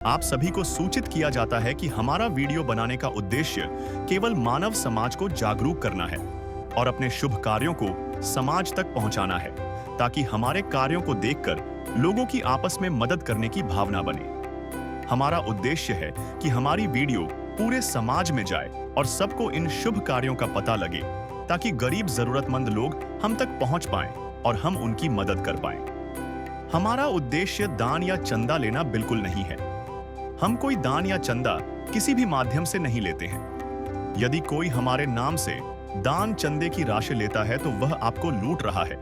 आप सभी को सूचित किया जाता है कि हमारा वीडियो बनाने का उद्देश्य केवल मानव समाज को जागरूक करना है और अपने शुभ कार्यों को समाज तक पहुंचाना है, ताकि हमारे कार्यों को देखकर लोगों की आपस में मदद करने की भावना बने। हमारा उद्देश्य है कि हमारी वीडियो पूरे समाज में जाए और सबको इन शुभ कार्यों का पता लगे, ताकि गरीब जरूरतमंद लोग हम तक पहुंच पाएं और हम उनकी मदद कर पाएं। हमारा उद्देश्य दान या चंदा लेना बिल्कुल नहीं है। हम कोई दान या चंदा किसी भी माध्यम से नहीं लेते हैं। यदि कोई हमारे नाम से दान चंदे की राशि लेता है तो वह आपको लूट रहा है।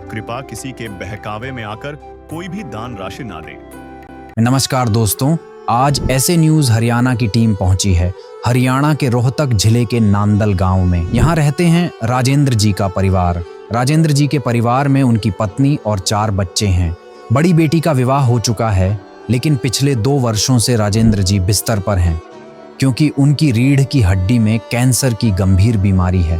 कृपया किसी के बहकावे में आकर कोई भी दान राशि ना दें। नमस्कार दोस्तों, आज ऐसे न्यूज हरियाणा की टीम पहुंची है हरियाणा के रोहतक जिले के नांदल गांव में। यहाँ रहते हैं राजेंद्र जी का परिवार। राजेंद्र जी के परिवार में उनकी पत्नी और 4 बच्चे हैं। बड़ी बेटी का विवाह हो चुका है, लेकिन पिछले 2 वर्षों से राजेंद्र जी बिस्तर पर हैं, क्योंकि उनकी रीढ़ की हड्डी में कैंसर की गंभीर बीमारी है।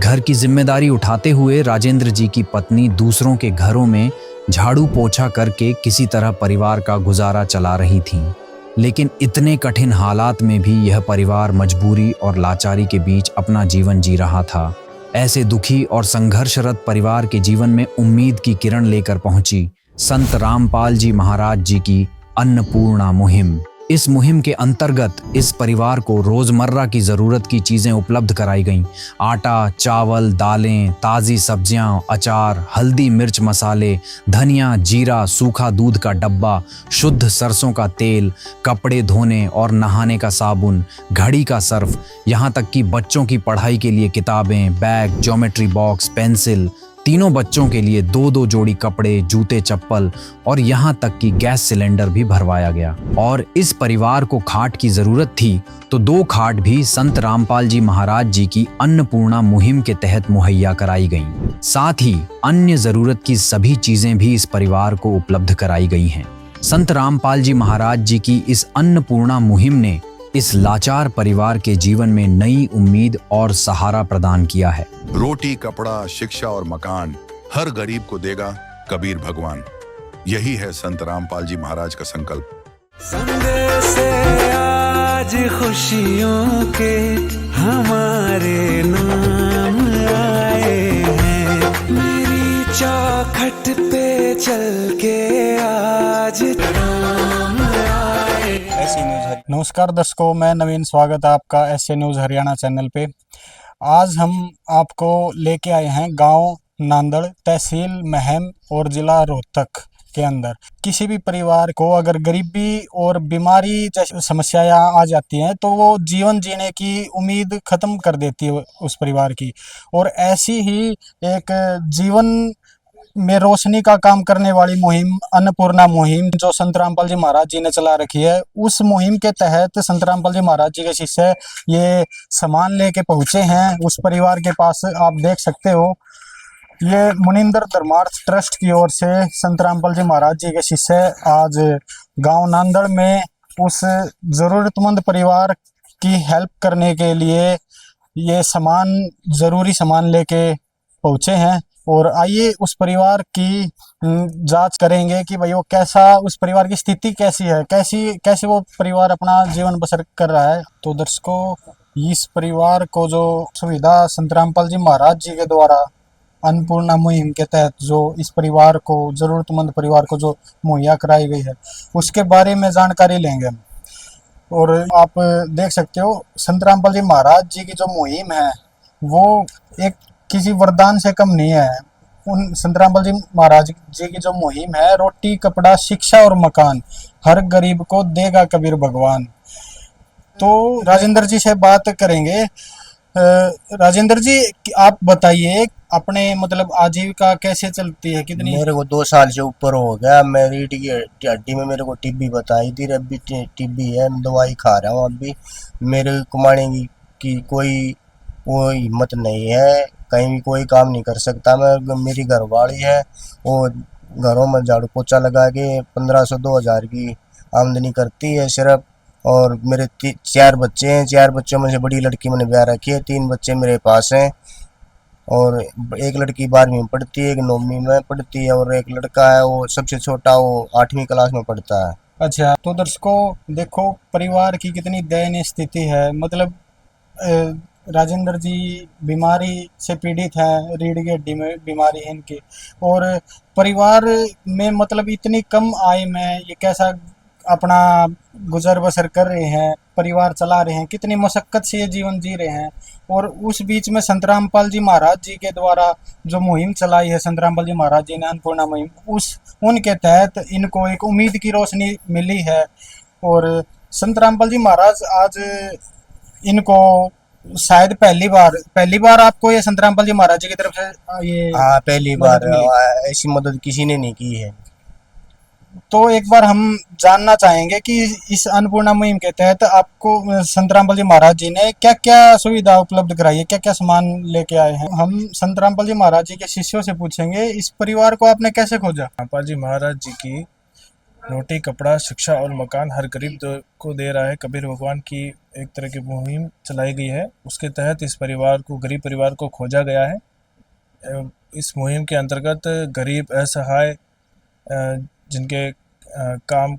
घर की जिम्मेदारी उठाते हुए राजेंद्र जी की पत्नी दूसरों के घरों में झाड़ू पोछा करके किसी तरह परिवार का गुजारा चला रही थीं। लेकिन इतने कठिन हालात में भी यह परिवार मजबूरी और लाचारी के बीच अपना जीवन जी रहा था। ऐसे दुखी और संघर्षरत परिवार के जीवन में उम्मीद की किरण लेकर पहुंची संत रामपाल जी महाराज जी की अन्नपूर्णा मुहिम। इस मुहिम के अंतर्गत इस परिवार को रोजमर्रा की जरूरत की चीजें उपलब्ध कराई गईं। आटा, चावल, दालें, ताजी सब्जियां, अचार, हल्दी, मिर्च, मसाले, धनिया, जीरा, सूखा दूध का डब्बा, शुद्ध सरसों का तेल, कपड़े धोने और नहाने का साबुन, घड़ी का सर्फ, यहाँ तक कि बच्चों की पढ़ाई के लिए किताबें, बैग, ज्योमेट्री बॉक्स, पेंसिल, तीनों बच्चों के लिए 2-2 जोड़ी कपड़े, जूते, चप्पल और यहाँ तक कि गैस सिलेंडर भी भरवाया गया। और इस परिवार को खाट की जरूरत थी, तो 2 खाट भी संत रामपाल जी महाराज जी की अन्नपूर्णा मुहिम के तहत मुहैया कराई गईं। साथ ही अन्य जरूरत की सभी चीजें भी इस परिवार को उपलब्ध कराई गई हैं। संत रामपाल जी महाराज जी की इस अन्नपूर्णा मुहिम ने इस लाचार परिवार के जीवन में नई उम्मीद और सहारा प्रदान किया है। रोटी, कपड़ा, शिक्षा और मकान हर गरीब को देगा कबीर भगवान। यही है संत रामपाल जी महाराज का संकल्प। संदेश आज खुशियों के हमारे नाम आए हैं। मेरी चौखट पे चल के आज नाम आए। नमस्कार दर्शकों, मैं नवीन, स्वागत है आपका एसए न्यूज़ हरियाणा चैनल पे। आज हम आपको लेके आए हैं गांव नांदड़, तहसील महम और जिला रोहतक के अंदर। किसी भी परिवार को अगर गरीबी और बीमारी जैसी समस्याएं आ जाती हैं तो वो जीवन जीने की उम्मीद खत्म कर देती है उस परिवार की। और ऐसी ही एक जीवन में रोशनी का काम करने वाली मुहिम अन्नपूर्णा मुहिम जो संत रामपाल जी महाराज जी ने चला रखी है, उस मुहिम के तहत संत रामपाल जी महाराज जी के शिष्य ये सामान लेके पहुंचे हैं उस परिवार के पास। आप देख सकते हो, ये मुनिंदर धर्मार्थ ट्रस्ट की ओर से संत रामपाल जी महाराज जी के शिष्य आज गांव नांदड़ में उस जरूरतमंद परिवार की हेल्प करने के लिए ये जरूरी सामान लेके पहुंचे हैं। और आइए उस परिवार की जांच करेंगे कि भाई वो कैसा, उस परिवार की स्थिति कैसी है, कैसे वो परिवार अपना जीवन बसर कर रहा है। तो दर्शकों, इस परिवार को जो सुविधा संत रामपाल जी महाराज जी के द्वारा अन्नपूर्णा मुहिम के तहत जो इस परिवार को, जरूरतमंद परिवार को जो मुहैया कराई गई है, उसके बारे में जानकारी लेंगे हम। और आप देख सकते हो, संत रामपाल जी महाराज जी की जो मुहिम है वो एक किसी वरदान से कम नहीं है। उन संत रामपाल जी महाराज जी की जो मुहिम है, रोटी, कपड़ा, शिक्षा और मकान हर गरीब को देगा कबीर भगवान। तो राजेंद्र जी से बात करेंगे। राजेंद्र जी, आप बताइए अपने मतलब आजीविका कैसे चलती है, कितनी? मेरे को 2 साल से ऊपर हो गया। मेरी रीढ़ की हड्डी में मेरे को टीबी बताई थी, अब भी टीबी है, दवाई खा रहा हूँ। अब भी मेरे कमाने की कोई हिम्मत नहीं है, कहीं भी कोई काम नहीं कर सकता मैं। मेरी घरवाली है, वो घरों में झाड़ू पोछा लगा के 1500-2000 की आमदनी करती है सिर्फ। और मेरे 4 बच्चे हैं। 4 बच्चों में से बड़ी लड़की मैंने ब्याह रखी है, 3 बच्चे मेरे पास हैं। और एक लड़की 12वीं में पढ़ती है, एक 9वीं में पढ़ती है, और एक लड़का है वो सबसे छोटा, वो 8वीं क्लास में पढ़ता है। अच्छा, तो दर्शकों देखो परिवार की कितनी दयनीय स्थिति है। मतलब राजेंद्र जी बीमारी से पीड़ित हैं, रीढ़ की हड्डी में बीमारी है इनकी, और परिवार में मतलब इतनी कम आय में ये कैसा अपना गुजर बसर कर रहे हैं, परिवार चला रहे हैं, कितनी मशक्कत से ये जीवन जी रहे हैं। और उस बीच में संत रामपाल जी महाराज जी के द्वारा जो मुहिम चलाई है, संत रामपाल जी महाराज जी ने अन्नपूर्णा मुहिम, उनके तहत इनको एक उम्मीद की रोशनी मिली है। और संत रामपाल जी महाराज आज इनको शायद पहली बार आपको ये संत रामपाल जी महाराज जी की तरफ से ये हाँ, पहली मदद बार मिली। ऐसी मदद किसी ने नहीं की है। तो एक बार हम जानना चाहेंगे कि इस अन्नपूर्णा मुहिम के तहत आपको संत रामपाल जी महाराज जी ने क्या क्या सुविधा उपलब्ध कराई है, क्या क्या सामान लेके आए हैं। हम संत रामपाल जी महाराज जी के शिष्यों से पूछेंगे, इस परिवार को आपने कैसे खोजा। रामपाल जी महाराज जी की रोटी, कपड़ा, शिक्षा और मकान हर गरीब को दे रहा है कबीर भगवान की एक तरह की मुहिम चलाई गई है। उसके तहत इस परिवार को, गरीब परिवार को खोजा गया है। इस मुहिम के अंतर्गत गरीब, असहाय, जिनके काम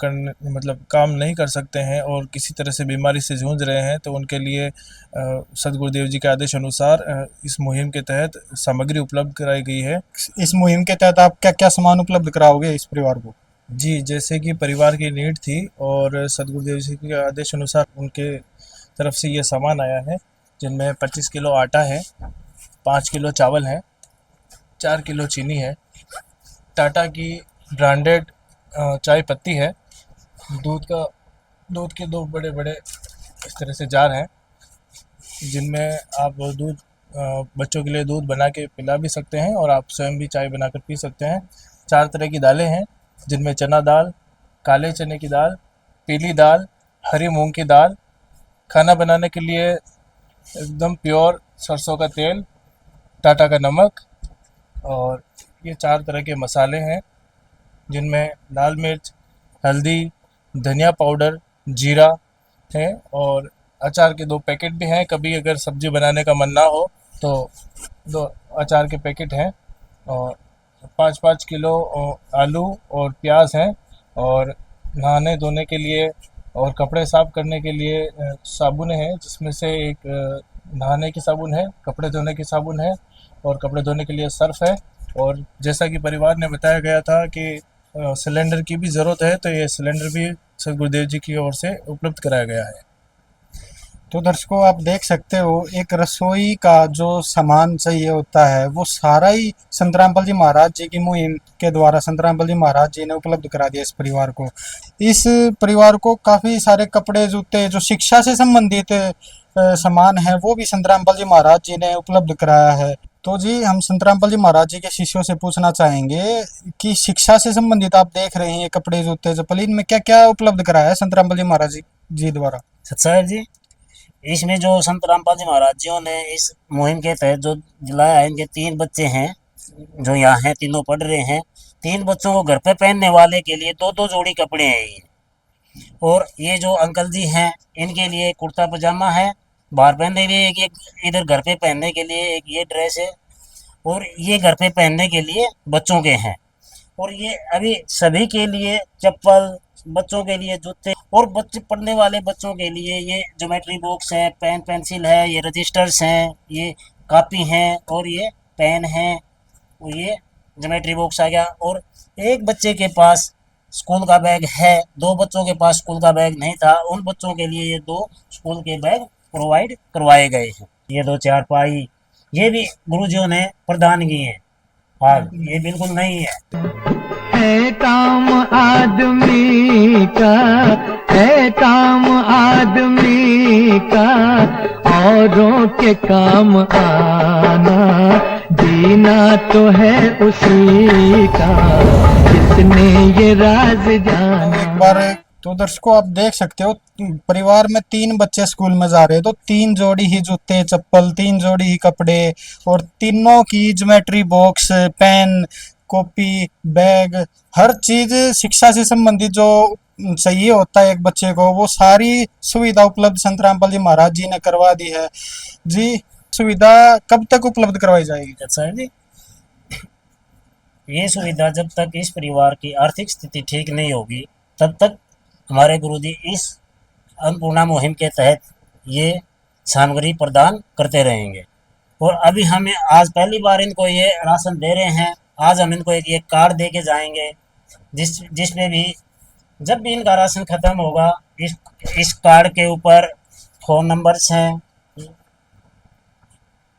नहीं कर सकते हैं और किसी तरह से बीमारी से जूझ रहे हैं, तो उनके लिए सदगुरुदेव जी के आदेश अनुसार इस मुहिम के तहत सामग्री उपलब्ध कराई गई है। इस मुहिम के तहत आप क्या क्या सामान उपलब्ध कराओगे इस परिवार को। जी, जैसे कि परिवार की नीड थी और सदगुरुदेव जी के आदेश अनुसार उनके तरफ से ये सामान आया है, जिनमें 25 किलो आटा है, 5 किलो चावल है, 4 किलो चीनी है, टाटा की ब्रांडेड चाय पत्ती है, दूध के 2 बड़े बड़े इस तरह से जार हैं, जिनमें आप बच्चों के लिए दूध बना के पिला भी सकते हैं और आप स्वयं भी चाय बनाकर पी सकते हैं। 4 तरह की दालें हैं, जिनमें चना दाल, काले चने की दाल, पीली दाल, हरी मूंग की दाल, खाना बनाने के लिए एकदम प्योर सरसों का तेल, टाटा का नमक, और ये 4 तरह के मसाले हैं, जिनमें लाल मिर्च, हल्दी, धनिया पाउडर, जीरा है, और अचार के 2 पैकेट भी हैं। कभी अगर सब्जी बनाने का मन ना हो तो 2 अचार के पैकेट हैं, और 5-5 किलो आलू और प्याज हैं, और नहाने धोने के लिए और कपड़े साफ करने के लिए साबुन है, जिसमें से एक नहाने की साबुन है, कपड़े धोने की साबुन है और कपड़े धोने के लिए सर्फ है। और जैसा कि परिवार ने बताया गया था कि सिलेंडर की भी ज़रूरत है, तो ये सिलेंडर भी सदगुरुदेव जी की ओर से उपलब्ध कराया गया है। तो दर्शकों आप देख सकते हो, एक रसोई का जो सामान चाहिए होता है वो सारा ही संत रामपाल जी महाराज जी की मुहिम के द्वारा संत रामपाल जी महाराज जी ने उपलब्ध करा दिया इस परिवार को। इस परिवार को काफ़ी सारे कपड़े, जूते, जो शिक्षा से संबंधित सामान है वो भी संत रामपाल जी महाराज जी ने उपलब्ध कराया है। तो जी हम संत रामपाल जी महाराज जी के शिष्यों से पूछना चाहेंगे कि शिक्षा से संबंधित आप देख रहे हैं ये कपड़े, जूते, चप्पल, इनमें क्या क्या उपलब्ध कराया है संत रामपाल जी महाराज जी द्वारा। सत्साहेब जी, इसमें जो संत रामपाल जी महाराज जी ने इस मुहिम के तहत जो दिलाया है, इनके 3 बच्चे हैं जो यहाँ हैं, तीनों पढ़ रहे हैं। 3 बच्चों को घर पे पहनने वाले के लिए 2-2 जोड़ी कपड़े हैं ये। और ये जो अंकल जी हैं, इनके लिए कुर्ता पजामा है, बाहर पहनने के लिए एक इधर घर पे पहनने के लिए एक ये ड्रेस है, और ये घर पे पहनने के लिए बच्चों के हैं। और ये अभी सभी के लिए चप्पल, बच्चों के लिए जूते, और बच्चे पढ़ने वाले बच्चों के लिए ये ज्योमेट्री बॉक्स है, पेन पेंसिल है, ये रजिस्टर्स हैं, ये कॉपी हैं, और ये पेन है, और ये ज्योमेट्री बॉक्स आ गया। और एक बच्चे के पास स्कूल का बैग है, 2 बच्चों के पास स्कूल का बैग नहीं था, उन बच्चों के लिए ये 2 स्कूल के बैग प्रोवाइड करवाए गए हैं। ये 2 चारपाई ये भी गुरुजियों ने प्रदान किए हैं। हाँ, ये बिल्कुल नहीं है काम आदमी का, है काम आदमी का, औरों के काम आना, जीना तो है उसी का, जिसने ये राज जाना। एक बार तो दर्शकों आप देख सकते हो, परिवार में 3 बच्चे स्कूल में जा रहे हैं, तो 3 जोड़ी ही जूते, चप्पल, 3 जोड़ी ही कपड़े, और तीनों की geometry box, pen, copy, bag, हर चीज शिक्षा से संबंधित जो चाहिए होता है एक बच्चे को, वो सारी सुविधा उपलब्ध संत रामपाल जी महाराज जी ने करवा दी है। जी, सुविधा कब तक उपलब्ध करवाई जाएगी। सर जी, ये सुविधा जब तक इस परिवार की आर्थिक स्थिति ठीक नहीं होगी तब तक हमारे गुरुजी इस अन्नपूर्णा मुहिम के तहत ये सामग्री प्रदान करते रहेंगे। और अभी हमें आज पहली बार इनको ये राशन दे रहे हैं। आज हम इनको एक कार्ड दे के जाएंगे, जिसमें भी जब भी इनका राशन ख़त्म होगा, इस कार्ड के ऊपर फ़ोन नंबर्स हैं।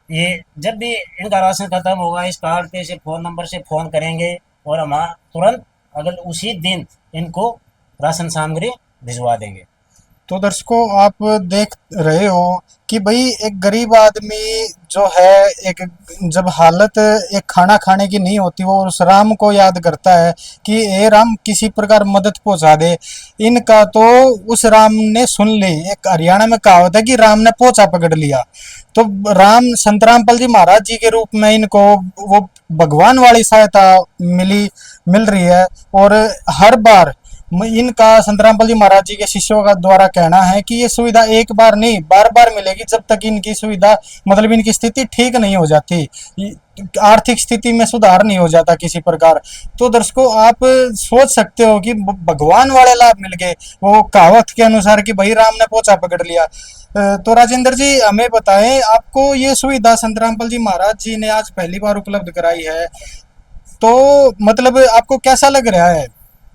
ये जब भी इनका राशन ख़त्म होगा, इस कार्ड पे से फ़ोन नंबर से फ़ोन करेंगे और हम तुरंत अगर उसी दिन इनको राशन सामग्री भिजवा देंगे। तो दर्शकों, आप देख रहे हो कि भाई एक गरीब आदमी जो है, एक जब हालत एक खाना खाने की नहीं होती, वो उस राम को याद करता है कि ए राम किसी प्रकार मदद पहुंचा दे। इनका तो उस राम ने सुन ली। एक हरियाणा में कहावत है कि राम ने पोंछा पकड़ लिया। तो राम संत रामपाल जी महाराज जी के रूप में इनको वो भगवान वाली सहायता मिल रही है। और हर बार इनका संत रामपाल जी महाराज जी के शिष्यों का द्वारा कहना है कि ये सुविधा एक बार नहीं बार बार मिलेगी, जब तक इनकी सुविधा मतलब इनकी स्थिति ठीक नहीं हो जाती, आर्थिक स्थिति में सुधार नहीं हो जाता किसी प्रकार। तो दर्शकों, आप सोच सकते हो कि भगवान वाले लाभ मिल गए, वो कहावत के अनुसार कि भाई राम ने पोंछा पकड़ लिया। तो राजेंद्र जी, हमें बताएं, आपको ये सुविधा संत रामपाल जी महाराज जी ने आज पहली बार उपलब्ध कराई है, तो मतलब आपको कैसा लग रहा है?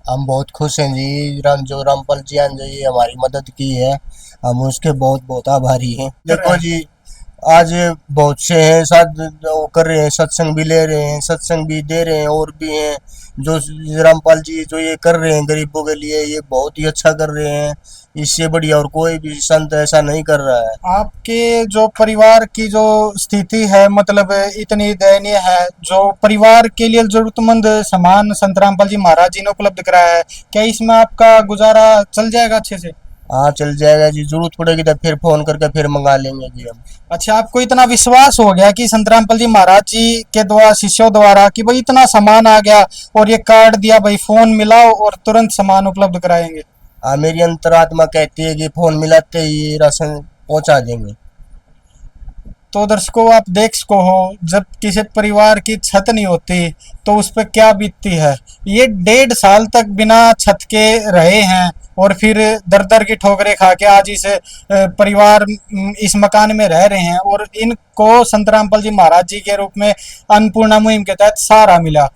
हम बहुत खुश हैं जी। जो रामपाल जी ने जो ये हमारी मदद की है, हम उसके बहुत बहुत आभारी हैं। देखो जी, आज बहुत से हैं साथ वो कर रहे हैं, सत्संग भी ले रहे हैं, सत्संग भी दे रहे हैं, और भी हैं जो रामपाल जी जो ये कर रहे हैं गरीबों के लिए, ये बहुत ही अच्छा कर रहे हैं। इससे बढ़िया और कोई भी संत ऐसा नहीं कर रहा है। आपके जो परिवार की जो स्थिति है, मतलब इतनी दयनीय है, जो परिवार के लिए जरूरतमंद सामान संत रामपाल जी महाराज जी ने उपलब्ध कराया है, क्या इसमें आपका गुजारा चल जाएगा अच्छे से? हाँ, चल जाएगा जी। जरूरत पड़ेगी तो फिर फोन करके फिर मंगा लेंगे जी हम। अच्छा, आपको इतना विश्वास हो गया कि संत रामपाल जी महाराज जी के द्वारा, शिष्यों द्वारा, कि भाई इतना सामान आ गया और ये कार्ड दिया, भाई फोन मिलाओ और तुरंत सामान उपलब्ध कराएंगे। हाँ, मेरी अंतरात्मा कहती है कि फोन मिलाते ही राशन पहुंचा देंगे। तो दर्शकों, आप देख सको हो, जब किसी परिवार की छत नहीं होती तो उस पर क्या बीतती है। ये 1.5 साल तक बिना छत के रहे हैं और फिर दर दर की ठोकरें खा के आज इस परिवार इस मकान में रह रहे हैं। और इनको संत रामपाल जी महाराज जी के रूप में अन्नपूर्णा मुहिम के तहत सहारा मिला।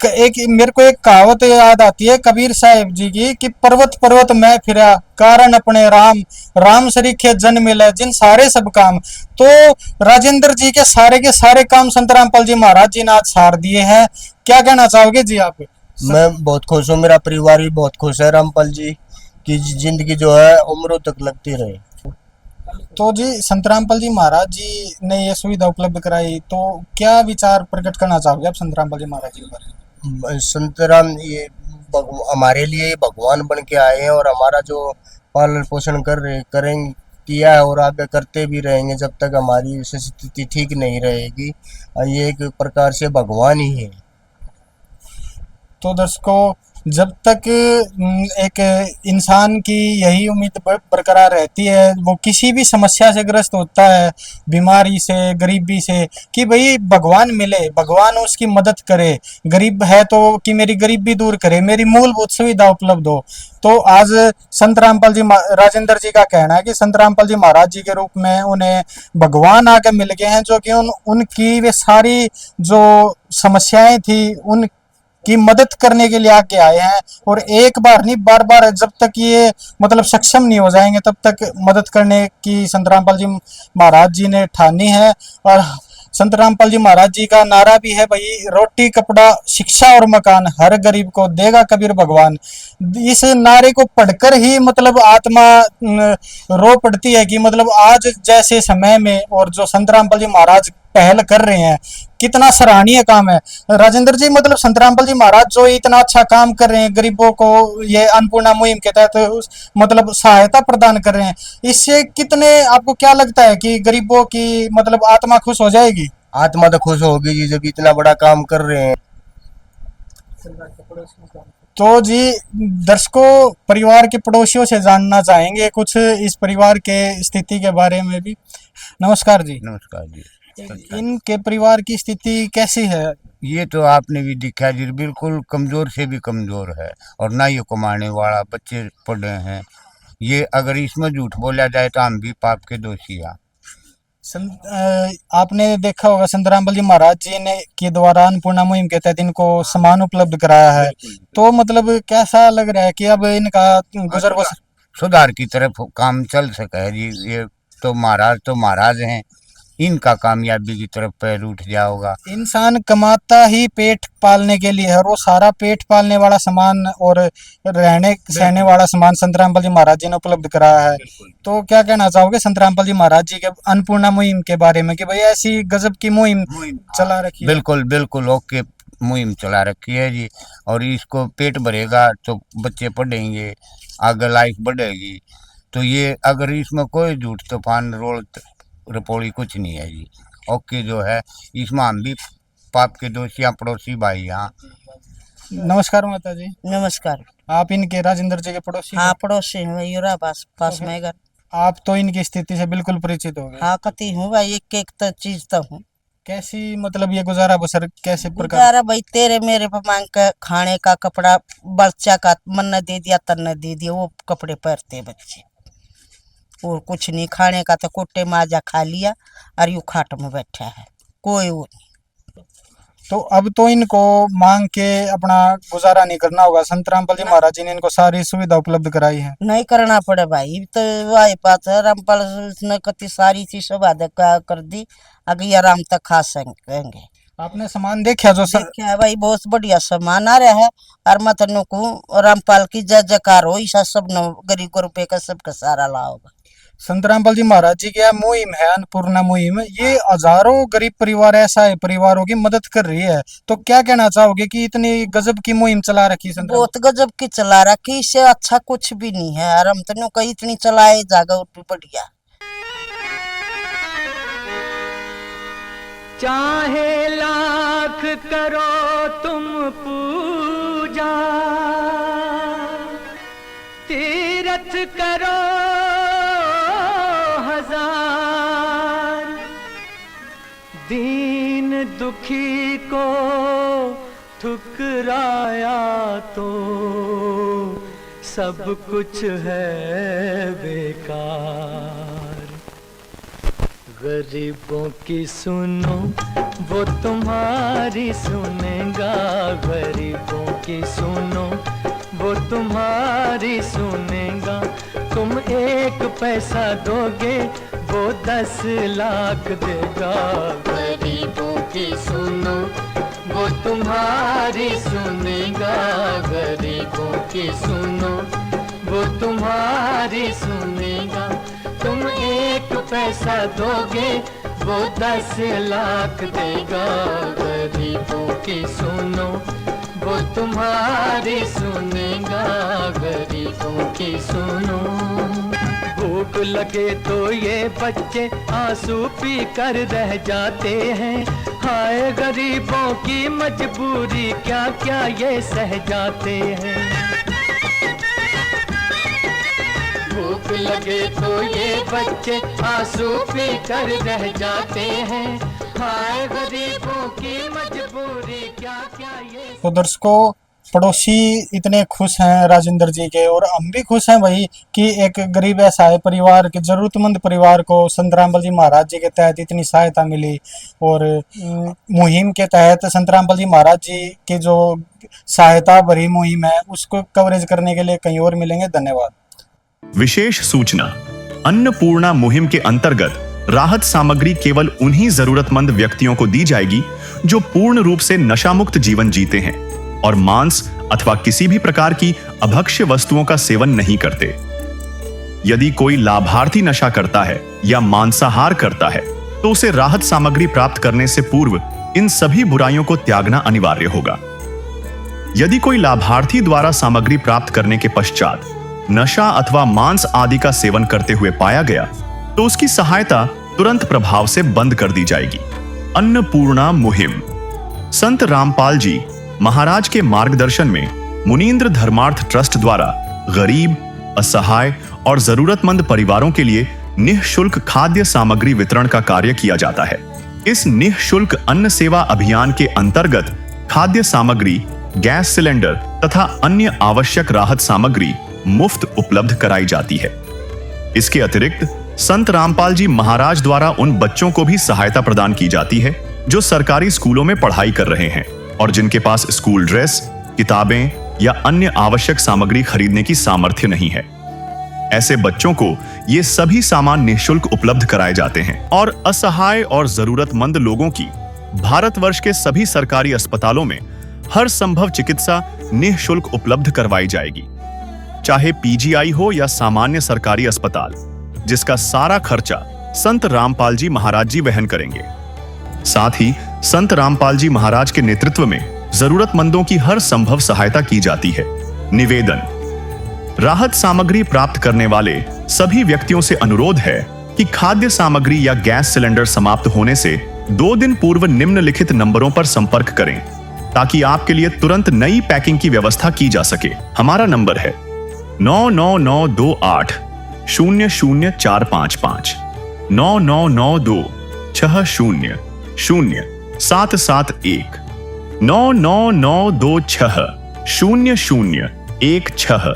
एक मेरे को एक कहावत याद आती है कबीर साहिब जी की कि पर्वत पर्वत मैं फिरा, कारण अपने राम, राम सरीखे जन मिले जिन सारे सब काम। तो राजेंद्र जी के सारे काम संत रामपाल जी महाराज जी ने आज सार दिए हैं। क्या कहना चाहोगे जी आप? मैं बहुत खुश हूँ, मेरा परिवार भी बहुत खुश है। रामपाल जी की जिंदगी जो है उम्रों तक लगती रहे। तो जी, संत रामपाल जी महाराज जी ने ये सुविधा उपलब्ध कराई, तो क्या विचार प्रकट करना चाहोगे आप संत रामपाल जी महाराज जी के बारे में? संत राम ये हमारे लिए भगवान बन के आए हैं और हमारा जो पालन पोषण करेंगे किया है और आगे करते भी रहेंगे जब तक हमारी स्थिति ठीक नहीं रहेगी। ये एक प्रकार से भगवान ही है। तो दर्शकों, जब तक एक इंसान की यही उम्मीद बरकरार रहती है, वो किसी भी समस्या से ग्रस्त होता है, बीमारी से, गरीबी से, कि भाई भगवान मिले, भगवान उसकी मदद करे, गरीब है तो कि मेरी गरीबी दूर करे, मेरी मूलभूत सुविधा उपलब्ध हो। तो आज संत रामपाल जी, राजेंद्र जी का कहना है कि संत रामपाल जी महाराज जी के रूप में उन्हें भगवान आके मिल गए हैं, जो कि उनकी वे सारी जो समस्याएं थी उन की मदद करने के लिए आगे आए हैं। और एक बार नहीं, बार बार, जब तक ये मतलब सक्षम नहीं हो जाएंगे तब तक मदद करने की संत रामपाल जी महाराज जी ने ठानी है। और संत रामपाल जी महाराज जी का नारा भी है, भाई रोटी कपड़ा शिक्षा और मकान हर गरीब को देगा कबीर भगवान। इस नारे को पढ़कर ही मतलब आत्मा रो पड़ती है कि मतलब आज जैसे समय में और जो संत रामपाल जी महाराज पहल कर रहे हैं, कितना सराहनीय काम है। राजेंद्र जी, मतलब संत रामपाल जी महाराज जो इतना अच्छा काम कर रहे हैं, गरीबों को ये अन्नपूर्णा मुहिम के तहत मतलब सहायता प्रदान कर रहे हैं, इससे कितने, आपको क्या लगता है कि गरीबों की मतलब आत्मा खुश हो जाएगी? आत्मा तो खुश होगी जी, जब इतना बड़ा काम कर रहे हैं। तो जी दर्शकों, परिवार के पड़ोसियों से जानना चाहेंगे कुछ इस परिवार के स्थिति के बारे में भी। नमस्कार जी। नमस्कार जी। इनके परिवार की स्थिति कैसी है? ये तो आपने भी दिखा जी, बिल्कुल कमजोर से भी कमजोर है और ना ये कमाने वाला, बच्चे पढ़े हैं। ये अगर इसमें झूठ बोला जाए तो हम भी पाप के दोषी हैं। आपने देखा होगा संत रामपाल जी महाराज जी ने के द्वारा अन्नपूर्णा मुहिम के तहत इनको सामान उपलब्ध कराया है, तो मतलब कैसा लग रहा है कि अब इनका गुजर बसर सुधार की तरफ काम चल सका है जी। ये तो महाराज हैं, इनका कामयाबी की तरफ पैर उठ जाओगा। इंसान कमाता ही पेट पालने के लिए है और वो सारा पेट पालने वाला सामान और रहने सहने वाला सामान संत रामपाल जी महाराज जी ने उपलब्ध कराया है। तो क्या कहना चाहोगे संत रामपाल जी महाराज जी के अन्नपूर्णा मुहिम के बारे में कि भाई ऐसी गजब की मुहिम चला रखी है? बिल्कुल बिल्कुल ओके मुहिम चला रखी है जी। और इसको पेट भरेगा तो बच्चे पढ़ेंगे, आगे लाइफ बढ़ेगी। तो ये अगर इसमें कोई झूठ तूफान रोल रपोड़ी कुछ नहीं है जी। ओके जो है इसमें हम भी पाप के दोषी पड़ोसी भाई यहाँ। नमस्कार माता जी। नमस्कार। आप इनके राजेंद्र जी के पड़ोसी? हाँ पड़ोसी हूँ, यूरा पास में घर। आप तो इनकी स्थिति से बिल्कुल परिचित हो गए? हाँ कती हूँ भाई, एक एक तो चीज तो हूँ। कैसी मतलब ये गुजारा बसर कैसे प्रकार? गुजारा भाई तेरे मेरे पे मांग के खाने का कपड़ा बच्चा का मन न दे दिया तन न दे दिया, वो कपड़े पहनते बच्चे और कुछ नहीं। खाने का तो कुट्टे माजा खा लिया और यू खाट में बैठा है, कोई वो नहीं। तो अब तो इनको मांग के अपना गुजारा नहीं करना होगा। संत रामपाल जी महाराज जी ने इनको सारी सुविधा उपलब्ध कराई है। नहीं करना पड़े भाई, तो वही बात है। रामपाल ने कति सारी चीज सुविधा कर दी, अगर आराम तक खा सकेंगे। आपने सामान देखा जो देखा है भाई, बहुत बढ़िया सामान आ रहा है। और मत को रामपाल की जय जयकार हो, ऐसा सब गरीब रुपए का सबका सारा ला होगा। संत रामपाल जी महाराज जी की मुहिम है अन्नपूर्णा मुहिम, ये हजारों गरीब परिवार ऐसा है परिवारों की मदद कर रही है। तो क्या कहना चाहोगे कि इतनी गजब की मुहिम चला रखी है? बहुत गजब की चला रखी, इससे अच्छा कुछ भी नहीं है। और हम तो कहीं इतनी चलाए जागा बढ़िया। चाहे लाख करो तुम पूजा, तीरथ करो हजार, दीन दुखी को ठुकराया तो सब कुछ है बेकार। गरीबों की सुनो वो तुम्हारी सुनेगा, गरीबों की सुनो वो तुम्हारी सुनेगा। तुम 1 पैसा दोगे वो 10 लाख देगा। गरीबों की सुनो वो तुम्हारी सुनेगा, गरीबों की सुनो वो तुम्हारी सुनेगा। तुम 1 पैसा दोगे वो 10 लाख देगा। गरीबों की सुनो वो तुम्हारी सुनेगा, गरीबों की सुनो। भूख लगे तो ये बच्चे आंसू पी कर रह जाते हैं। हाय गरीबों की मजबूरी क्या क्या ये सह जाते हैं। भूख लगे तो ये बच्चे आंसू पी कर रह जाते हैं। हाय गरीबों की मजबूरी क्या क्या ये। तो दर्शकों, पड़ोसी इतने खुश हैं राजेंद्र जी के, और हम भी खुश हैं भाई कि एक गरीब ऐसा है परिवार के जरूरतमंद परिवार को संत रामपाल जी महाराज जी के तहत इतनी सहायता मिली। और मुहिम के तहत संत रामपाल जी महाराज जी की जो सहायता भरी मुहिम है उसको कवरेज करने के लिए कहीं और मिलेंगे। धन्यवाद। विशेष सूचना, अन्नपूर्णा मुहिम के अंतर्गत राहत सामग्री केवल उन्हीं जरूरतमंद व्यक्तियों को दी जाएगी जो पूर्ण रूप से नशा मुक्त जीवन जीते हैं और मांस अथवा किसी भी प्रकार की अभक्ष्य वस्तुओं का सेवन नहीं करते। यदि कोई लाभार्थी नशा करता है या मांसाहार करता है तो उसे राहत सामग्री प्राप्त करने से पूर्व इन सभी बुराइयों को त्यागना अनिवार्य होगा। यदि कोई लाभार्थी द्वारा सामग्री प्राप्त करने के पश्चात नशा अथवा मांस आदि का सेवन करते हुए पाया गया तो उसकी सहायता तुरंत प्रभाव से बंद कर दी जाएगी। अन्नपूर्णा मुहिम संत रामपाल जी महाराज के मार्गदर्शन में मुनींद्र धर्मार्थ ट्रस्ट द्वारा गरीब, असहाय और जरूरतमंद परिवारों के लिए निःशुल्क खाद्य सामग्री वितरण का कार्य किया जाता है। इस निःशुल्क अन्न सेवा अभियान के अंतर्गत खाद्य सामग्री, गैस सिलेंडर तथा अन्य आवश्यक राहत सामग्री मुफ्त उपलब्ध कराई जाती है। इसके अतिरिक्त संत रामपाल जी महाराज द्वारा उन बच्चों को भी सहायता प्रदान की जाती है जो सरकारी स्कूलों में पढ़ाई कर रहे हैं और जिनके पास स्कूल ड्रेस, किताबें या अन्य आवश्यक सामग्री खरीदने की सामर्थ्य नहीं है। ऐसे बच्चों को ये सभी सामान निःशुल्क उपलब्ध कराए जाते हैं और असहाय और जरूरतमंद लोगों की भारतवर्ष के सभी सरकारी अस्पतालों में हर संभव चिकित्सा निःशुल्क उपलब्ध करवाई जाएगी, चाहे पीजीआई हो या सामान्य सरकारी अस्पताल, जिसका सारा खर्चा संत रामपाल जी महाराज जी वहन करेंगे। साथ ही संत रामपाल जी महाराज के नेतृत्व में जरूरतमंदों की हर संभव सहायता की जाती है। निवेदन: राहत सामग्री प्राप्त करने वाले सभी व्यक्तियों से अनुरोध है कि खाद्य सामग्री या गैस सिलेंडर समाप्त होने से 2 दिन पूर्व निम्नलिखित नंबरों पर संपर्क करें ताकि आपके लिए तुरंत नई पैकिंग की व्यवस्था की जा सके। हमारा नंबर है 99928 00455 9992 60 0771 99926 0016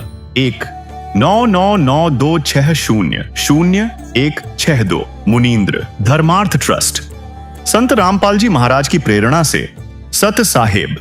99926 मुनींद्र धर्मार्थ ट्रस्ट। संत रामपाल जी महाराज की प्रेरणा से सत साहेब